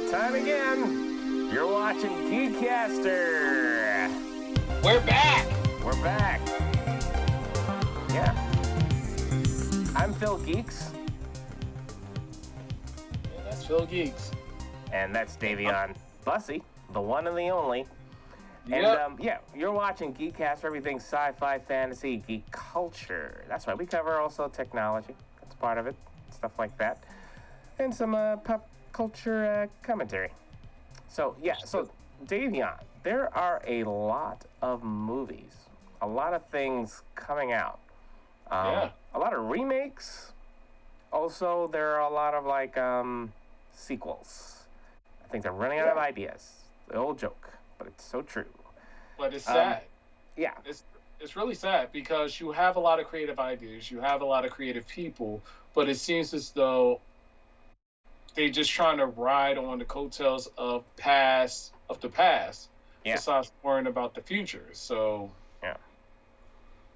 that time again. You're watching GEEKCASTER. We're back. We're back. Yeah. I'm Phil Geeks. Yeah, that's Phil Geeks. And that's Dayveonne Bussy, the one and the only. Yep. And yeah, you're watching GeekCast, everything sci-fi, fantasy, geek culture. That's right. We cover also technology. That's part of it. Stuff like that. And some pop culture commentary. So, yeah. So, Dayveonne, there are a lot of movies. A lot of things coming out. Yeah. A lot of remakes. Also, there are a lot of, like, sequels. I think they're running out of ideas. The old joke. But it's so true. But it's sad. Yeah. It's really sad because you have a lot of creative ideas, you have a lot of creative people, but it seems as though they're just trying to ride on the coattails of the past, besides worrying about the future. So yeah.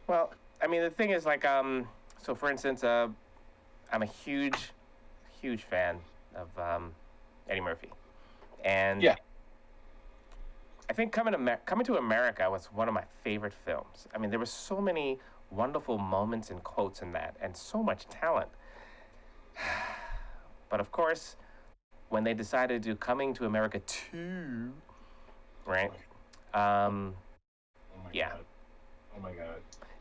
Well, I mean, the thing is, like, so for instance, I'm a huge fan of Eddie Murphy, and yeah. I think Coming to America was one of my favorite films. I mean, there were so many wonderful moments and quotes in that, and so much talent. But of course, when they decided to do Coming to America 2, right? Oh my yeah. God. Oh my God.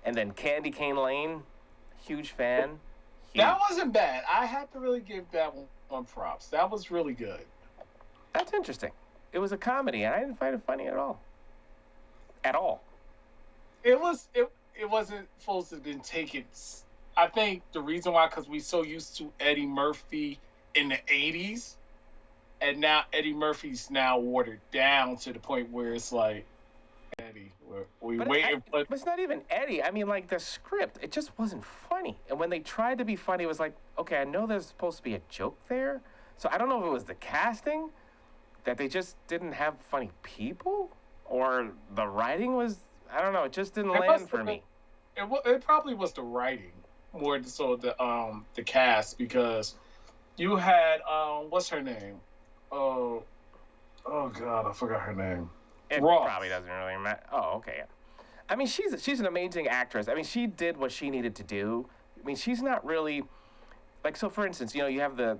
And then Candy Cane Lane, huge fan. That wasn't bad. I have to really give that one props. That was really good. That's interesting. It was a comedy, and I didn't find it funny at all. At all. It wasn't supposed to be taken. I think the reason why, because we so used to Eddie Murphy in the 80s, and now Eddie Murphy's now watered down to the point where it's like, Eddie, we waiting for... But it's not even Eddie. I mean, like, the script, it just wasn't funny. And when they tried to be funny, it was like, okay, I know there's supposed to be a joke there. So I don't know if it was the casting, that they just didn't have funny people, or the writing was, I don't know, it just didn't land for me. It probably was the writing more so the cast, because you had what's her name? Oh God, I forgot her name. It Ross. Probably doesn't really matter. Oh, okay. I mean, she's an amazing actress. I mean, she did what she needed to do. I mean, she's not really, like, so for instance, you have the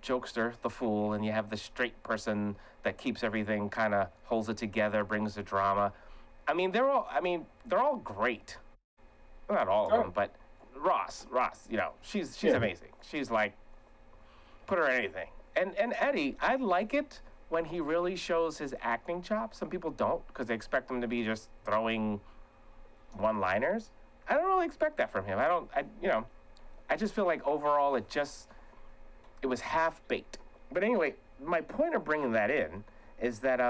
jokester, the fool, and you have the straight person that keeps everything, kind of holds it together, brings the drama. I mean, they're all great. Not all of them, but Ross, she's amazing. She's like, put her in anything. And Eddie, I like it when he really shows his acting chops. Some people don't, because they expect him to be just throwing one-liners. I don't really expect that from him. I just feel like overall it was half-baked. But anyway, my point of bringing that in is that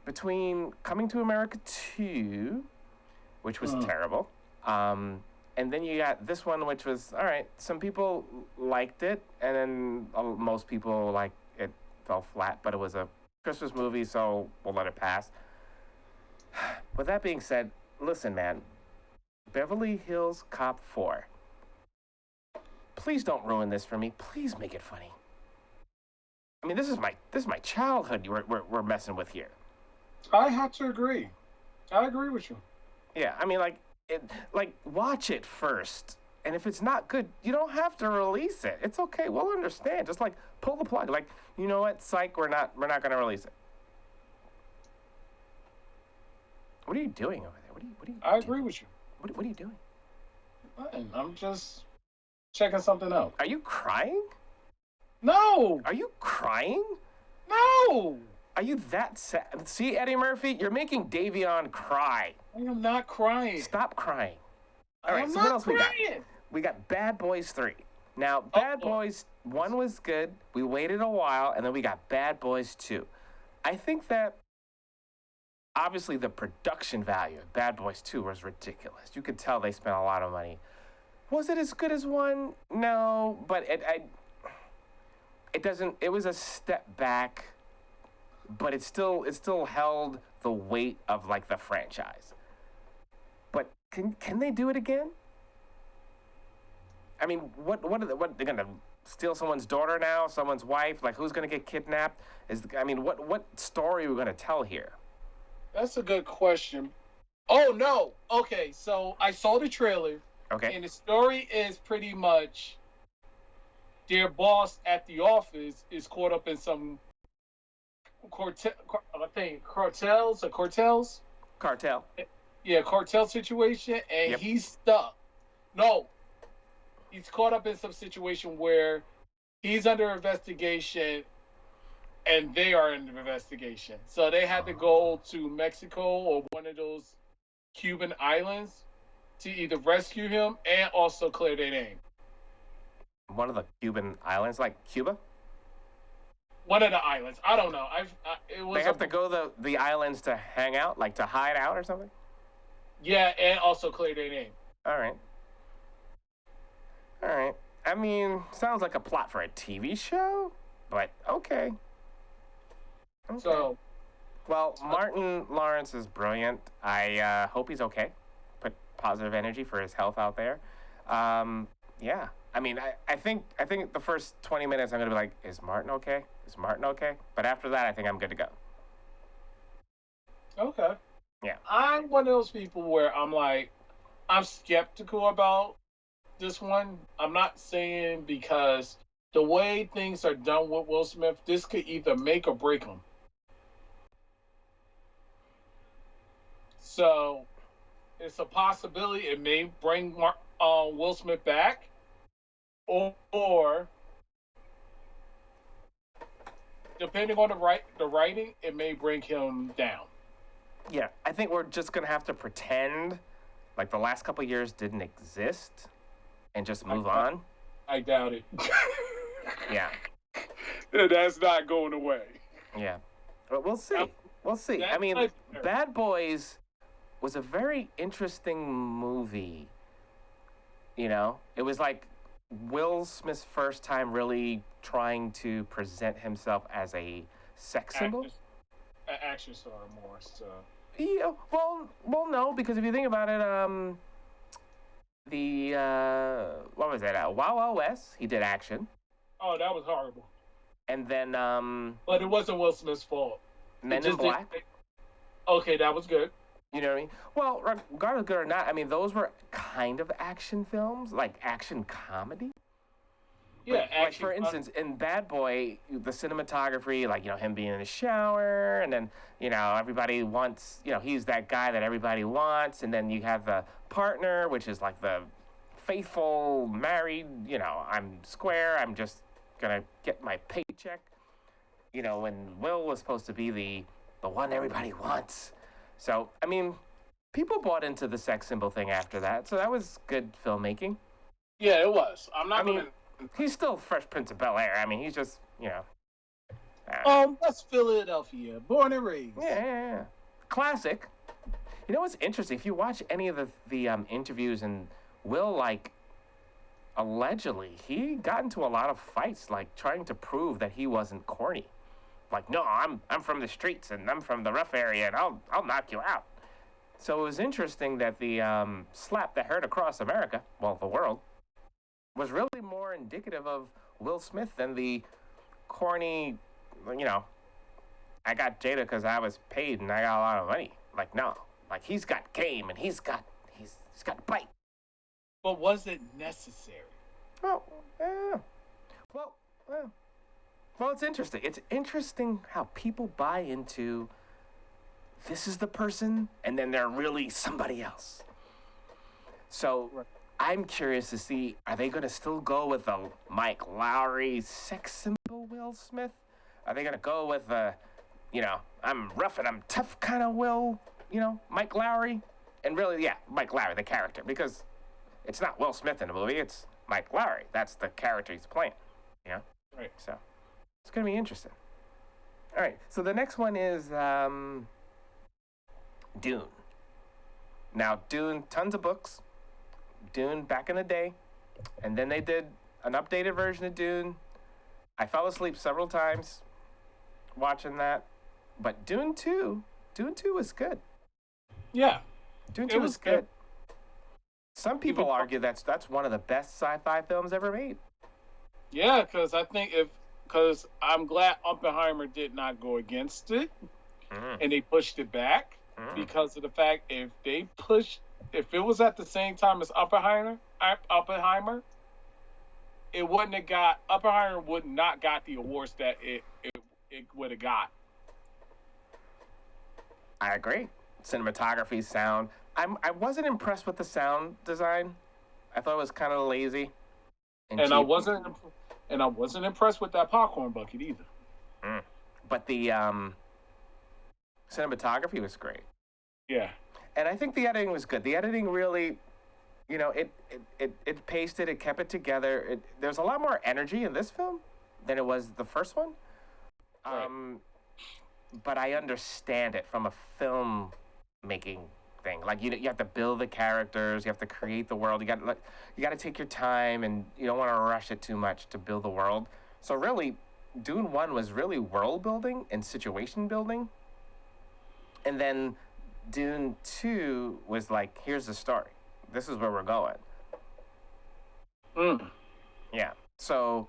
between Coming to America 2, which was terrible, and then you got this one, which was, all right, some people liked it, and then most people, like, it fell flat, but it was a Christmas movie, so we'll let it pass. With that being said, listen, man, Beverly Hills Cop 4. Please don't ruin this for me. Please make it funny. I mean, this is my childhood we're messing with here. I have to agree. I agree with you. Yeah, I mean, watch it first, and if it's not good, you don't have to release it. It's okay. We'll understand. Just like pull the plug. Like, you know what? Psych. We're not going to release it. What are you doing over there? What are you? I agree with you. What are you doing? I'm just checking something out. Are you crying? No. Are you crying? No. Are you that sad? See, Eddie Murphy, you're making Dayveonne cry. I am not crying. Stop crying. All right, I'm so not what else crying. we got? We got Bad Boys 3. Now, Bad Boys 1 was good. We waited a while, and then we got Bad Boys 2. I think that, obviously, the production value of Bad Boys 2 was ridiculous. You could tell they spent a lot of money. Was it as good as 1? No, but it was a step back, but it still held the weight of, like, the franchise. But can they do it again? I mean, what they're gonna steal someone's daughter now, someone's wife? Like, who's gonna get kidnapped? I mean, what story are we gonna tell here? That's a good question. Oh no. Okay, so I saw the trailer, Okay. and the story is pretty much their boss at the office is caught up in some cartels. Cartel. Yeah, cartel situation, and Yep. he's stuck. No, he's caught up in some situation where he's under investigation and they are under investigation. So they had to go to Mexico or one of those Cuban islands to either rescue him and also clear their name. One of the Cuban islands, like Cuba. One of the islands. I don't know. It was They have to go the islands to hang out, like to hide out or something. Yeah, and also clear their name. All right. All right. I mean, sounds like a plot for a TV show, but okay. Okay. So, well, Martin Lawrence is brilliant. I hope he's okay. Put positive energy for his health out there. Yeah. I mean, I think the first 20 minutes I'm gonna be like, is Martin okay? Is Martin okay? But after that, I think I'm good to go. okay. Yeah. I'm one of those people where I'm skeptical about this one. I'm not saying because the way things are done with Will Smith, this could either make or break him. So it's a possibility it may bring Will Smith back, or depending on the writing, it may bring him down. Yeah, I think we're just gonna have to pretend like the last couple years didn't exist and just move on. I doubt it. Yeah. That's not going away. Yeah. But we'll see. We'll see. I mean, Bad Boys was a very interesting movie. You know, it was like Will Smith's first time really trying to present himself as a sex symbol. An action star more, so. Yeah, well, no, because if you think about it, what was that? Wild Wild West, he did action. Oh, that was horrible. And then, but it wasn't Will Smith's fault. Men in Black. Okay, that was good. You know what I mean? Well, regardless of good or not, I mean, those were kind of action films, like action comedy. Yeah, like for instance, in Bad Boy, the cinematography, like, you know, him being in the shower, and then, you know, everybody wants, you know, he's that guy that everybody wants, and then you have the partner, which is like the faithful, married, you know, I'm square, I'm just gonna get my paycheck. You know, when Will was supposed to be the one everybody wants. So, I mean, people bought into the sex symbol thing after that, so that was good filmmaking. Yeah, it was. He's still Fresh Prince of Bel-Air. I mean, he's just, you know. That's Philadelphia, born and raised. Yeah. Classic. You know what's interesting? If you watch any of the interviews, and Will, like, allegedly, he got into a lot of fights, like, trying to prove that he wasn't corny. Like, no, I'm from the streets, and I'm from the rough area, and I'll knock you out. So it was interesting that the slap that heard across America, well, the world, was really more indicative of Will Smith than the corny, you know, I got Jada because I was paid and I got a lot of money. Like, no. Like, he's got game and he's got bite. But was it necessary? Well, yeah. Well, it's interesting. It's interesting how people buy into this is the person and then they're really somebody else. So right. I'm curious to see, are they going to still go with the Mike Lowry sex symbol Will Smith? Are they going to go with the, you know, I'm rough and I'm tough kind of Will, you know, Mike Lowry? And really, yeah, Mike Lowry, the character, because it's not Will Smith in the movie, it's Mike Lowry. That's the character he's playing, you know? Right. So it's going to be interesting. All right, so the next one is Dune. Now, Dune, tons of books. Dune back in the day, and then they did an updated version of Dune. I fell asleep several times watching that, but Dune 2 was good. Yeah, Dune 2 was good. Some people argue that's one of the best sci-fi films ever made. Yeah, because I'm glad Oppenheimer did not go against it Mm, and they pushed it back mm. because of the fact if it was at the same time as Oppenheimer, it wouldn't have got Oppenheimer would not got the awards that it would have got. I agree. Cinematography, sound. I wasn't impressed with the sound design. I thought it was kind of lazy and And I cheap. wasn't and I wasn't impressed with that popcorn bucket either. Mm. But the cinematography was great, Yeah. and I think the editing was good. The editing really, it paced it. It kept it together. There's a lot more energy in this film than it was the first one. Right. Um, but I understand it from a film making thing. Like you have to build the characters, you have to create the world. You got to take your time, and you don't want to rush it too much to build the world. So really, Dune One was really world building and situation building, and then Dune Two was like, here's the story. This is where we're going. Mm. Yeah. So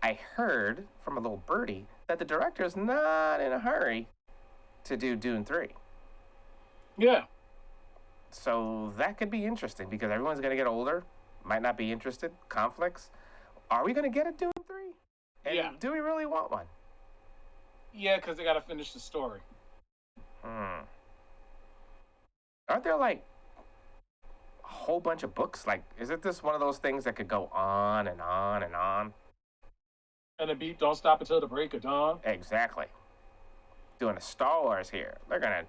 I heard from a little birdie that the director is not in a hurry to do Dune 3. Yeah. So that could be interesting because everyone's going to get older, might not be interested, conflicts. Are we going to get a Dune 3? Yeah. And do we really want one? Yeah, because they got to finish the story. Hmm. Aren't there like a whole bunch of books? Like, isn't this one of those things that could go on and on and on? And the beat don't stop until the break of dawn. Exactly. Doing a Star Wars here. They're going to,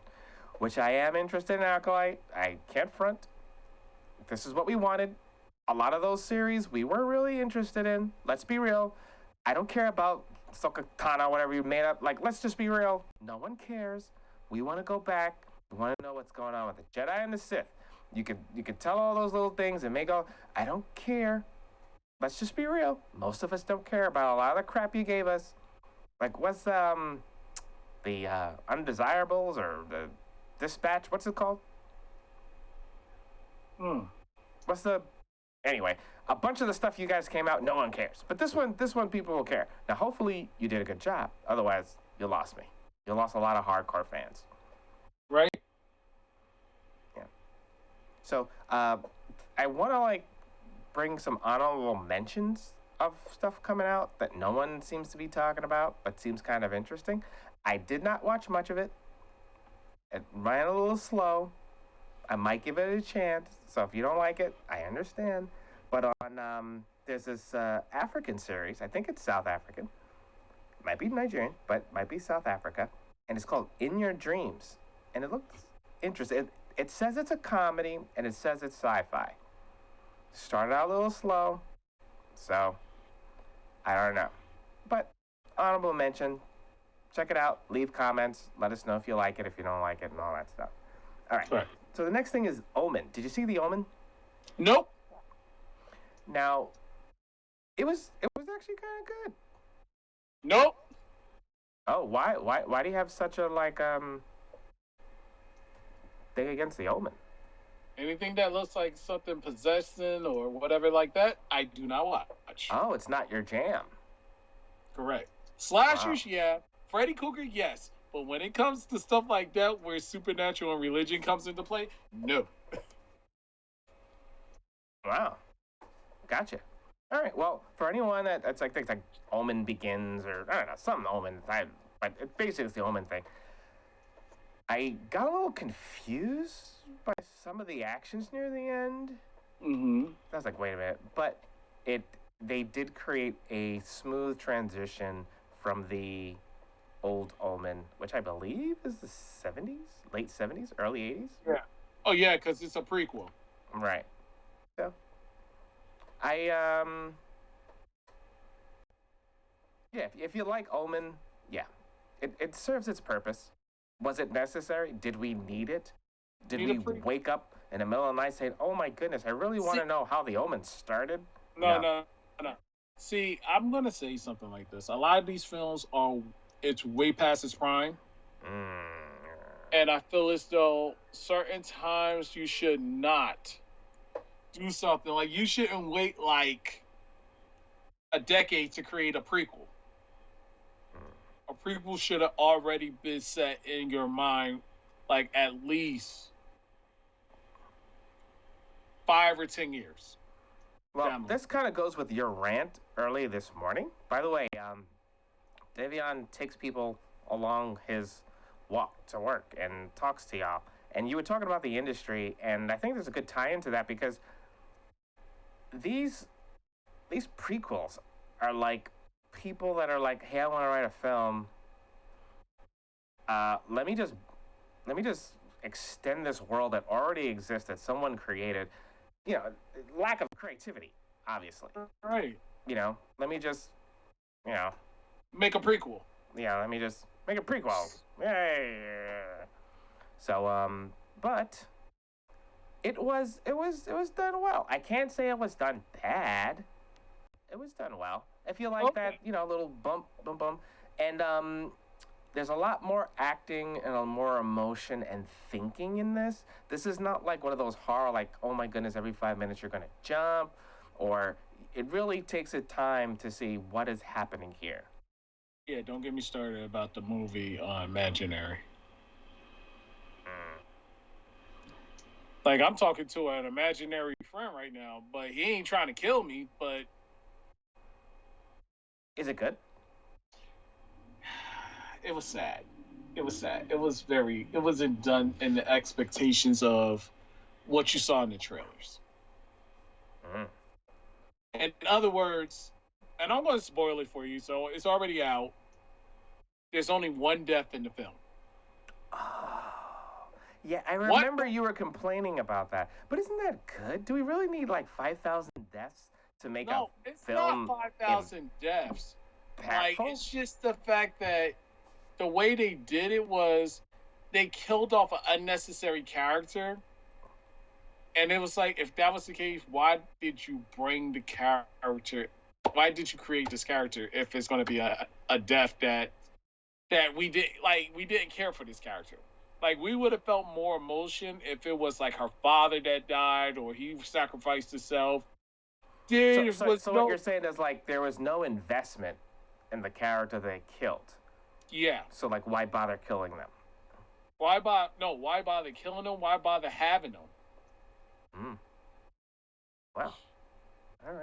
which I am interested in, Acolyte. I can't front. This is what we wanted. A lot of those series we were really interested in. Let's be real. I don't care about Ahsoka Tano, whatever you made up. Like, let's just be real. No one cares. We want to go back. We want to know what's going on with the Jedi and the Sith. You could tell all those little things and make all. I don't care. Let's just be real. Most of us don't care about a lot of the crap you gave us. Like, what's the Undesirables or the Dispatch? What's it called? Hmm. What's the anyway? A bunch of the stuff you guys came out, no one cares. But this one, people will care. Now, hopefully, you did a good job. Otherwise, you lost me. You lost a lot of hardcore fans. Right. Yeah. So, I want to like bring some honorable mentions of stuff coming out that no one seems to be talking about, but seems kind of interesting. I did not watch much of it. It ran a little slow. I might give it a chance. So if you don't like it, I understand. But on there's this African series. I think it's South African. Might be Nigerian, but might be South Africa. And it's called In Your Dreams. And it looks interesting. It says it's a comedy and it says it's sci-fi. Started out a little slow, so I don't know. But honorable mention. Check it out. Leave comments. Let us know if you like it, if you don't like it, and all that stuff. All right. Right. So the next thing is Omen. Did you see the Omen? Nope. Now, it was actually kind of good. Nope. Oh, why do you have such a thing against the Omen? Anything that looks like something possessing or whatever like that, I do not watch. Oh, it's not your jam. Correct. Slashers, Wow. yeah. Freddy Krueger, yes. But when it comes to stuff like that, where supernatural and religion comes into play, no. Wow. Gotcha. All right. Well, for anyone that's like things like Omen Begins or I don't know some Omen, but it basically it's the Omen thing. I got a little confused by some of the actions near the end. Mm-hmm. I was like, wait a minute, but it they did create a smooth transition from the old Omen, which I believe is the 70s, late 70s, early 80s. Yeah. Oh yeah, because it's a prequel. Right. So I yeah, if you like Omen, yeah, it serves its purpose. Was it necessary? Did we need it? Did Need a we pre? wake up in the middle of the night saying, "Oh my goodness, I really want See, to know how the Omen started"? no, No. no, no. See, I'm gonna say something like this. A lot of these films are it's way past its prime, Mm. and I feel as though certain times you should not do something like you shouldn't wait like a decade to create a prequel. A prequel should have already been set in your mind, like at least 5 or 10 years. Well, this kind of goes with your rant early this morning. By the way, Dayveonne takes people along his walk to work and talks to y'all. And you were talking about the industry, and I think there's a good tie into that because these prequels are like people that are like, hey, I want to write a film. Let me just extend this world that already exists that someone created. You know, lack of creativity, obviously. Right. You know, let me just, you know, make a prequel. Yeah, let me just make a prequel. Yay! So, but it was done well. I can't say it was done bad. It was done well. If you like that, you know, little bump, and there's a lot more acting and a more emotion and thinking in this. This is not like one of those horror, like, oh my goodness, every 5 minutes you're gonna jump, or it really takes a time to see what is happening here. Yeah, don't get me started about the movie Imaginary. Like, I'm talking to an imaginary friend right now, but he ain't trying to kill me, but... Is it good? It was sad. It was sad. It wasn't done in the expectations of what you saw in the trailers. In other words, and I'm going to spoil it for you, so it's already out. There's only one death in the film. Oh, yeah, I remember you were complaining about that. But isn't that good? Do we really need like 5,000 deaths to make a film? No, it's not 5,000 deaths. Like, it's just the fact that the way they did it was they killed off an unnecessary character. And it was like, if that was the case, why did you bring the character? Why did you create this character if it's going to be a death that we didn't care for this character? Like, we would have felt more emotion if it was like her father that died or he sacrificed himself. So what you're saying is like there was no investment in the character they killed. Yeah. So like, why bother killing them? Why bother killing them? Why bother having them? Well, all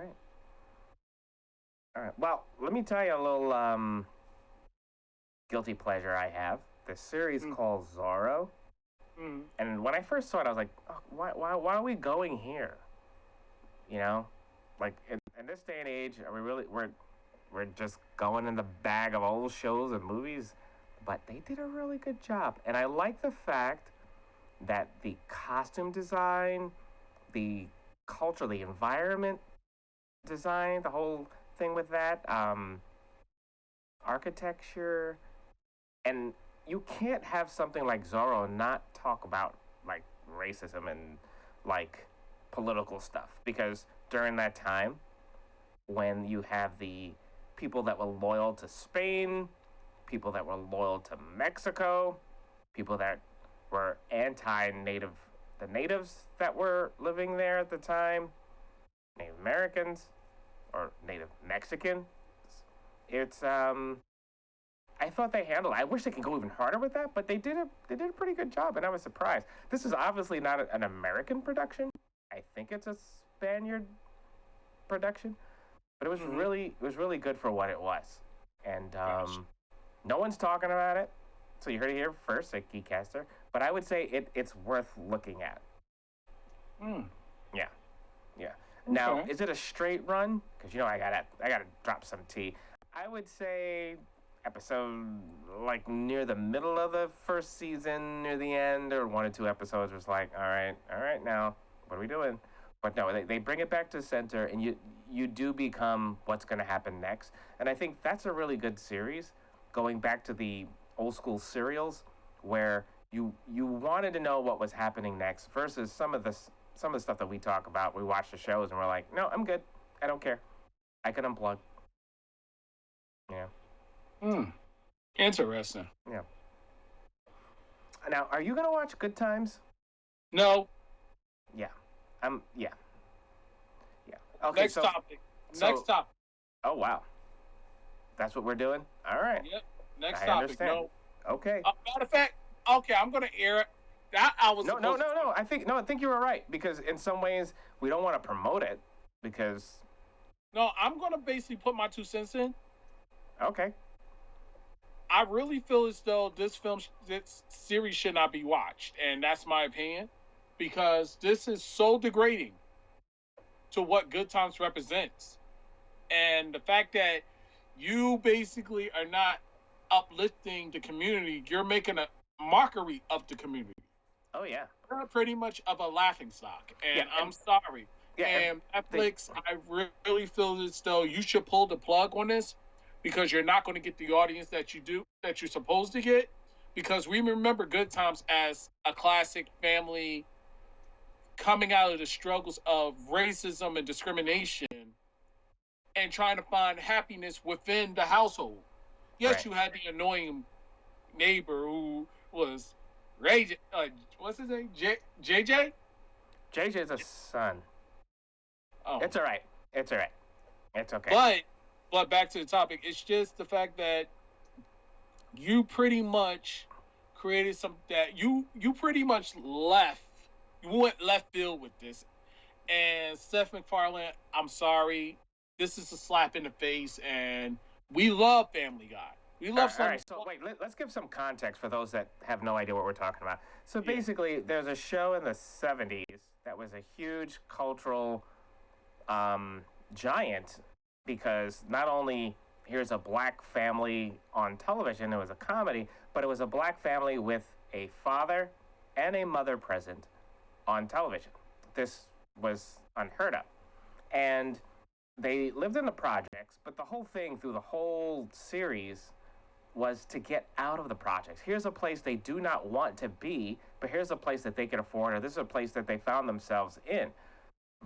right. Well, let me tell you a little guilty pleasure I have. This series called Zorro. And when I first saw it, I was like, oh, why are we going here? You know, like in this day and age, are we really we're just going in the bag of old shows and movies? But they did a really good job, and I like the fact that the costume design, the culture, the environment design, the whole thing with that, architecture, and you can't have something like Zorro and not talk about like racism and like political stuff, because during that time when you have the people that were loyal to Spain, people that were loyal to Mexico, people that were anti-native, the natives that were living there at the time, Native Americans or Native Mexicans. It's I thought they handled it. I wish they could go even harder with that, but they did a pretty good job, and I was surprised. This is obviously not an American production. I think it's a Spaniard production, but it was really good for what it was. And no one's talking about it, so you heard it here first at GeekCaster. But I would say it's worth looking at. Yeah. Okay. Now, is it a straight run? Because you know I gotta drop some tea. I would say episode like near the middle of the first season, near the end, or 1 or 2 episodes was like, all right, now what are we doing? But no, they bring it back to center, and you do become what's going to happen next. And I think that's a really good series, going back to the old school serials where you wanted to know what was happening next versus some of the stuff that we talk about. We watch the shows and we're like, no, I'm good. I don't care. I can unplug. Yeah. Interesting. Yeah. Now, are you gonna watch Good Times? No. Yeah. Yeah. Okay. Next topic. Oh wow, that's what we're doing. All right, Yep. Next I topic. understand. No. Okay. Matter of fact, okay, I'm gonna air it. That I was No, no, supposed no, to. no. I think you were right because in some ways we don't want to promote it because No, I'm gonna basically put my 2 cents in. okay, I really feel as though this series should not be watched, and that's my opinion, because this is so degrading to what Good Times represents, and the fact that you basically are not uplifting the community, you're making a mockery of the community. oh yeah, You're pretty much of a laughing stock, yeah, and I'm sorry. yeah. And They, Netflix, I really feel as though you should pull the plug on this because you're not going to get the audience that you're supposed to get. Because we remember Good Times as a classic family coming out of the struggles of racism and discrimination and trying to find happiness within the household. Yes, right. you had the annoying neighbor who was Ray. What's his name? JJ. JJ's a son. Oh, It's all right. It's all right. It's okay. but back to the topic. It's just the fact that you pretty much created some that you pretty much left. You went left field with this. And Seth MacFarlane, I'm sorry, this is a slap in the face. And we love Family Guy. We love All some. right. So wait, let's give some context for those that have no idea what we're talking about. So Yeah. basically, there's a show in the '70s that was a huge cultural giant because not only here's a black family on television, it was a comedy, but it was a black family with a father and a mother present on television. This was unheard of. And they lived in the projects, but the whole thing through the whole series was to get out of the projects. Here's a place they do not want to be, but here's a place that they can afford, or this is a place that they found themselves in,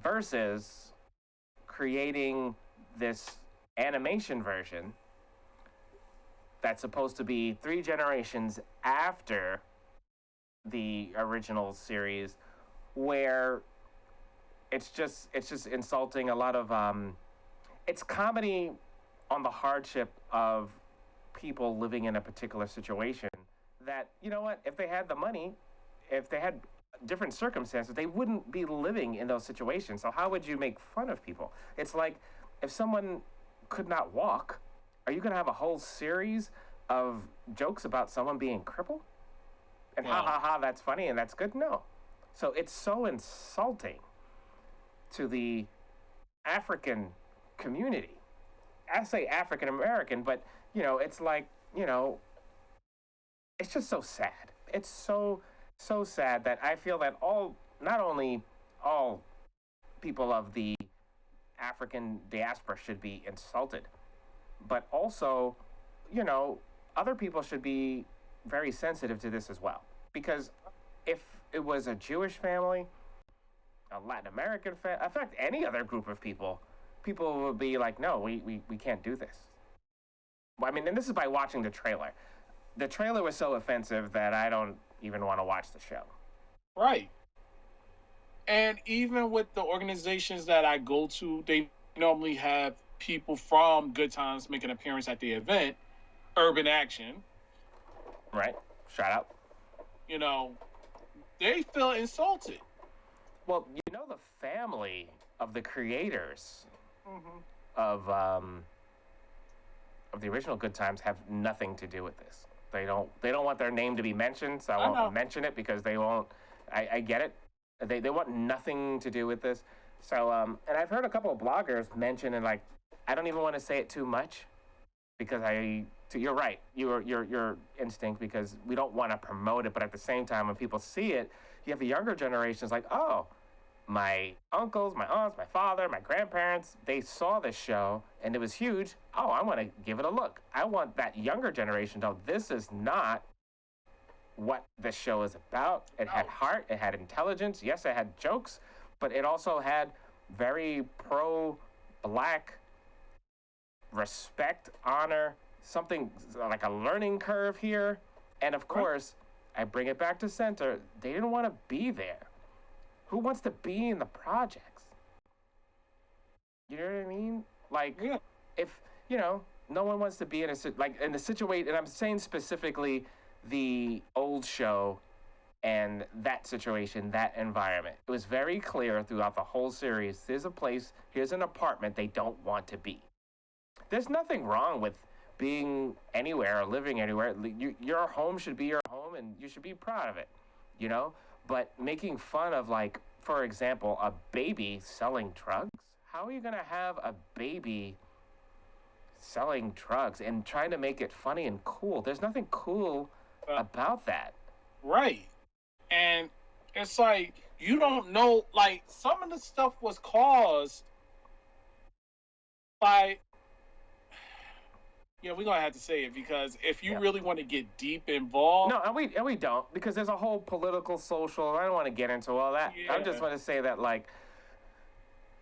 versus creating this animation version that's supposed to be 3 generations after the original series, where it's just insulting a lot of it's comedy on the hardship of people living in a particular situation that, you know what, if they had the money, if they had different circumstances, they wouldn't be living in those situations. So how would you make fun of people? It's like if someone could not walk, are you going to have a whole series of jokes about someone being crippled? And ha ha ha, that's funny and that's good? No. So it's so insulting to the African community. I say African American, but it's like, it's just so sad. It's so sad that I feel that not only all people of the African diaspora should be insulted, but also, other people should be very sensitive to this as well. Because if it was a Jewish family, a Latin American family, in fact, any other group of people would be like, no, we can't do this. Well, I mean, and this is by watching the trailer. The trailer was so offensive that I don't even want to watch the show. Right. And even with the organizations that I go to, they normally have people from Good Times make an appearance at the event. Urban Action. Right. Shout out. They feel insulted. Well, the family of the creators of the original Good Times have nothing to do with this. They don't want their name to be mentioned, so I won't mention it because they won't. I get it. They want nothing to do with this. So and I've heard a couple of bloggers mention, and like, I don't even want to say it too much because you're right. Your instinct, because we don't want to promote it, but at the same time, when people see it, you have a younger generations like, oh, my uncles, my aunts, my father, my grandparents, they saw this show and it was huge. Oh, I want to give it a look. I want that younger generation to know this is not what this show is about. It had heart, it had intelligence. Yes, it had jokes, but it also had very pro-black respect, honor, something like a learning curve here. And of course, I bring it back to center. They didn't want to be there. Who wants to be in the projects? You know what I mean? Like, if no one wants to be in in the situation, and I'm saying specifically the old show and that situation, that environment. It was very clear throughout the whole series. Here's a place, here's an apartment they don't want to be. There's nothing wrong with being anywhere or living anywhere. Your home should be your home, and you should be proud of it, you know. But making fun of, like, for example, a baby selling drugs. How are you gonna have a baby selling drugs and trying to make it funny and cool? There's nothing cool about that. Right. And it's like, you don't know, like, some of the stuff was caused by, yeah, we're gonna have to say it, because if you really want to get deep involved. No, and we don't, because there's a whole political, social. I don't want to get into all that. Yeah. I just want to say that, like,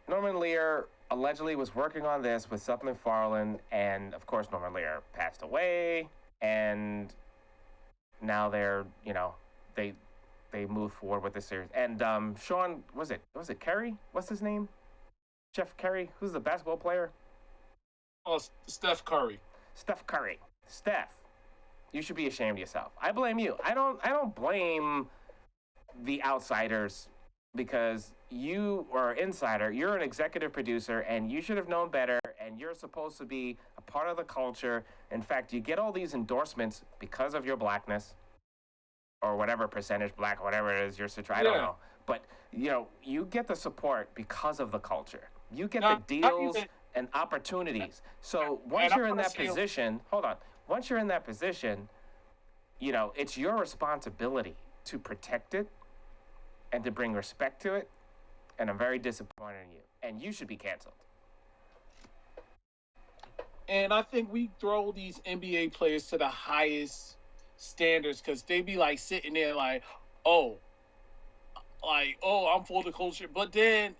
Norman Lear allegedly was working on this with Seth MacFarlane, and of course Norman Lear passed away, and now they're they move forward with the series. And Sean, was it Curry? What's his name? Jeff Curry, who's the basketball player? Oh, Steph Curry. Steph Curry. Steph, you should be ashamed of yourself. I blame you. I don't blame the outsiders, because you are an insider. You're an executive producer, and you should have known better, and you're supposed to be a part of the culture. In fact, you get all these endorsements because of your blackness, or whatever percentage black, whatever it is, your situation. I don't know. But, you get the support because of the culture. You get the deals and opportunities. So once you're in that position, hold on. Once you're in that position, it's your responsibility to protect it and to bring respect to it. And I'm very disappointed in you. And you should be canceled. And I think we throw these NBA players to the highest standards, because they be like sitting there like, oh, I'm for the culture. But then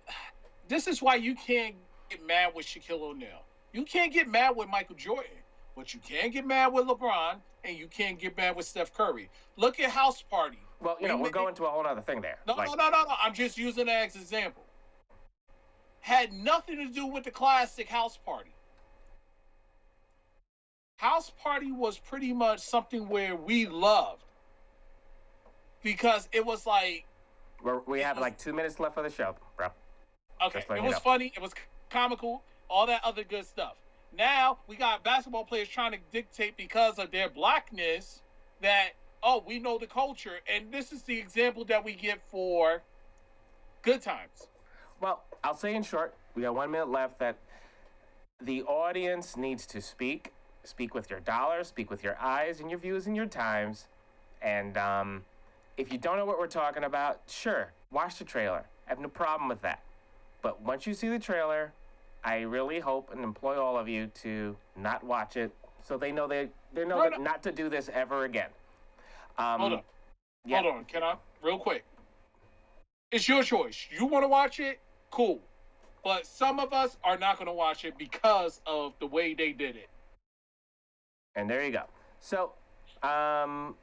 this is why you can't get mad with Shaquille O'Neal. You can't get mad with Michael Jordan. But you can get mad with LeBron, and you can't get mad with Steph Curry. Look at House Party. Well, we're going to a whole other thing there. No. I'm just using that as an example. Had nothing to do with the classic House Party. House Party was pretty much something where we loved, because it was like... We have like 2 minutes left of the show, bro. Okay, it was funny, it was comical, all that other good stuff. Now, we got basketball players trying to dictate, because of their blackness, that, we know the culture. And this is the example that we get for Good Times. Well, I'll say in short, we got 1 minute left, that the audience needs to speak. Speak with your dollars, speak with your eyes and your views and your times. And if you don't know what we're talking about, sure, watch the trailer. I have no problem with that. But once you see the trailer, I really hope and implore all of you to not watch it, so they know not to do this ever again. Hold on. Yeah. Hold on. Can I? Real quick. It's your choice. You want to watch it? Cool. But some of us are not going to watch it because of the way they did it. And there you go. So, and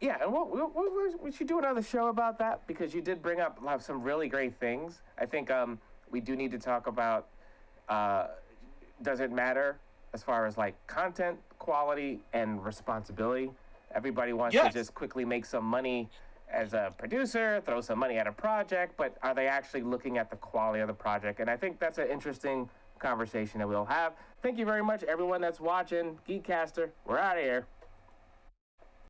we should do another show about that, because you did bring up some really great things. I think we do need to talk about, does it matter as far as like content quality and responsibility? Everybody wants to just quickly make some money as a producer, throw some money at a project, but are they actually looking at the quality of the project? And I think that's an interesting conversation that we'll have. Thank you very much, everyone that's watching. GeekCaster, we're out of here.